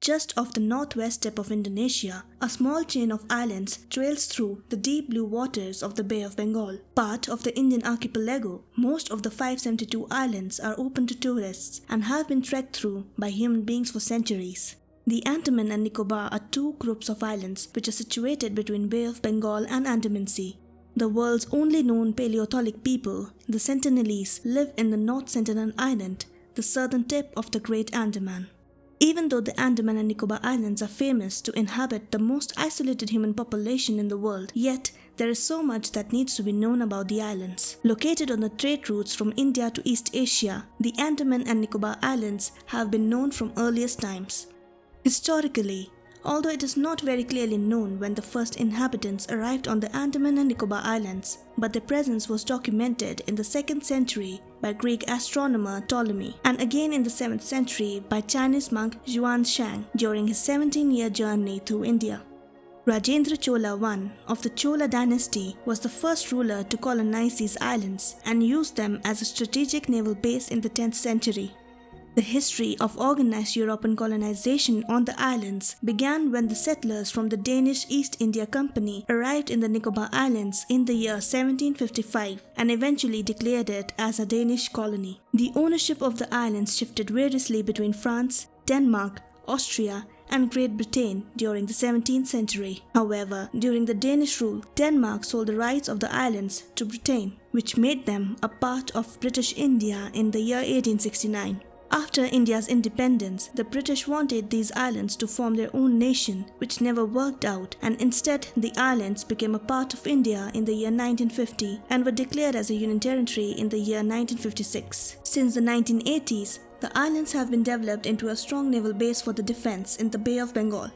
just off the northwest tip of Indonesia, a small chain of islands trails through the deep blue waters of the Bay of Bengal. Part of the Indian archipelago, most of the 572 islands are open to tourists and have been trekked through by human beings for centuries. The Andaman and Nicobar are two groups of islands which are situated between Bay of Bengal and Andaman Sea. The world's only known Paleolithic people, the Sentinelese, live in the North Sentinel Island, the southern tip of the Great Andaman. Even though the Andaman and Nicobar Islands are famous to inhabit the most isolated human population in the world, yet there is so much that needs to be known about the islands. Located on the trade routes from India to East Asia, the Andaman and Nicobar Islands have been known from earliest times. Historically, although it is not very clearly known when the first inhabitants arrived on the Andaman and Nicobar Islands, but their presence was documented in the 2nd century by Greek astronomer Ptolemy, and again in the 7th century by Chinese monk Xuanzang during his 17-year journey through India. Rajendra Chola I of the Chola dynasty was the first ruler to colonize these islands and used them as a strategic naval base in the 10th century. The history of organized European colonization on the islands began when the settlers from the Danish East India Company arrived in the Nicobar Islands in the year 1755 and eventually declared it as a Danish colony. The ownership of the islands shifted variously between France, Denmark, Austria, and Great Britain during the 17th century. However, during the Danish rule, Denmark sold the rights of the islands to Britain, which made them a part of British India in the year 1869. After India's independence, the British wanted these islands to form their own nation, which never worked out, and instead the islands became a part of India in the year 1950 and were declared as a union territory in the year 1956. Since the 1980s, the islands have been developed into a strong naval base for the defense in the Bay of Bengal.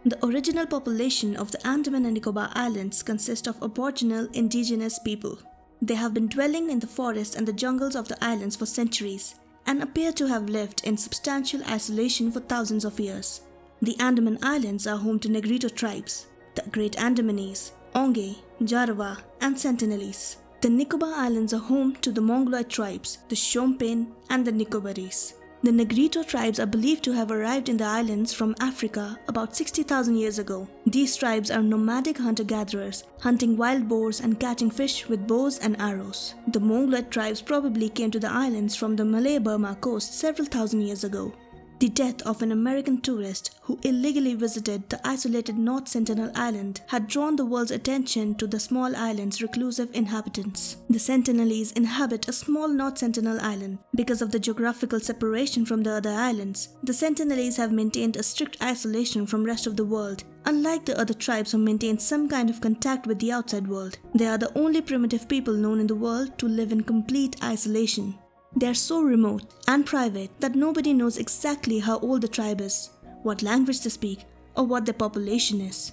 The original population of the Andaman and Nicobar Islands consists of aboriginal indigenous people. They have been dwelling in the forests and the jungles of the islands for centuries, and appear to have lived in substantial isolation for thousands of years. The Andaman Islands are home to Negrito tribes, the Great Andamanese, Onge, Jarawa, and Sentinelese. The Nicobar Islands are home to the Mongoloid tribes, the Shompen, and the Nicobarese. The Negrito tribes are believed to have arrived in the islands from Africa about 60,000 years ago. These tribes are nomadic hunter-gatherers, hunting wild boars and catching fish with bows and arrows. The Mongoloid tribes probably came to the islands from the Malay-Burma coast several thousand years ago. The death of an American tourist who illegally visited the isolated North Sentinel Island had drawn the world's attention to the small island's reclusive inhabitants. The Sentinelese inhabit a small North Sentinel Island. Because of the geographical separation from the other islands, the Sentinelese have maintained a strict isolation from the rest of the world. Unlike the other tribes who maintain some kind of contact with the outside world, they are the only primitive people known in the world to live in complete isolation. They are so remote and private that nobody knows exactly how old the tribe is, what language they speak, or what their population is.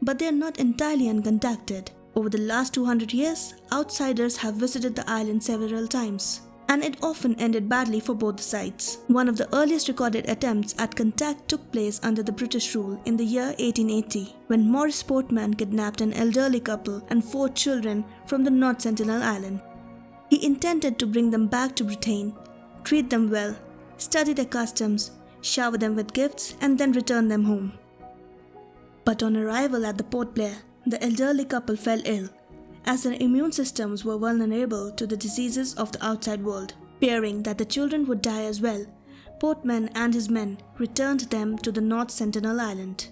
But they are not entirely uncontacted. Over the last 200 years, outsiders have visited the island several times, and it often ended badly for both sides. One of the earliest recorded attempts at contact took place under the British rule in the year 1880, when Maurice Portman kidnapped an elderly couple and 4 children from the North Sentinel Island. He intended to bring them back to Britain, treat them well, study their customs, shower them with gifts, and then return them home. But on arrival at the Port Blair, the elderly couple fell ill, as their immune systems were vulnerable to the diseases of the outside world. Fearing that the children would die as well, Portman and his men returned them to the North Sentinel Island.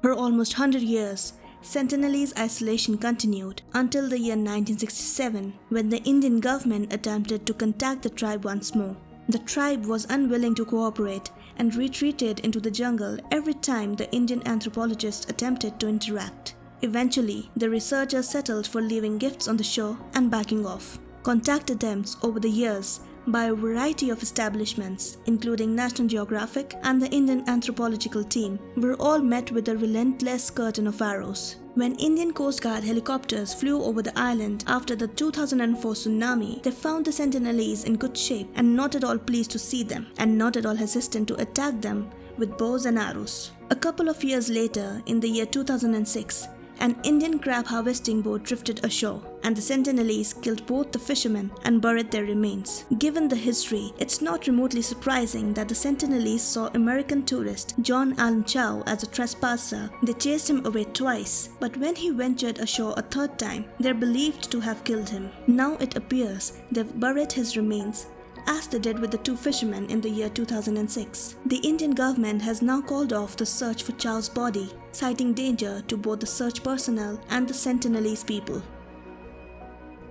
For almost 100 years, Sentinelese isolation continued until the year 1967, when the Indian government attempted to contact the tribe once more. The tribe was unwilling to cooperate and retreated into the jungle every time the Indian anthropologists attempted to interact. Eventually, the researchers settled for leaving gifts on the shore and backing off. Contact attempts over the years by a variety of establishments, including National Geographic and the Indian Anthropological Team, were all met with a relentless curtain of arrows. When Indian Coast Guard helicopters flew over the island after the 2004 tsunami, they found the Sentinelese in good shape and not at all pleased to see them, and not at all hesitant to attack them with bows and arrows. A couple of years later, in the year 2006, An Indian crab harvesting boat drifted ashore, and the Sentinelese killed both the fishermen and buried their remains. Given the history, it's not remotely surprising that the Sentinelese saw American tourist John Allen Chow as a trespasser. They chased him away twice, but when he ventured ashore a third time, they're believed to have killed him. Now it appears they've buried his remains, as they did with the two fishermen in the year 2006. The Indian government has now called off the search for Chow's body, citing danger to both the search personnel and the Sentinelese people.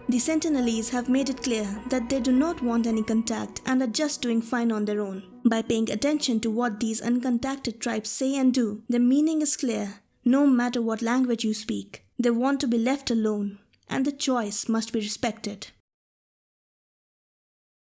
The Sentinelese have made it clear that they do not want any contact and are just doing fine on their own. By paying attention to what these uncontacted tribes say and do, their meaning is clear. No matter what language you speak, they want to be left alone, and the choice must be respected.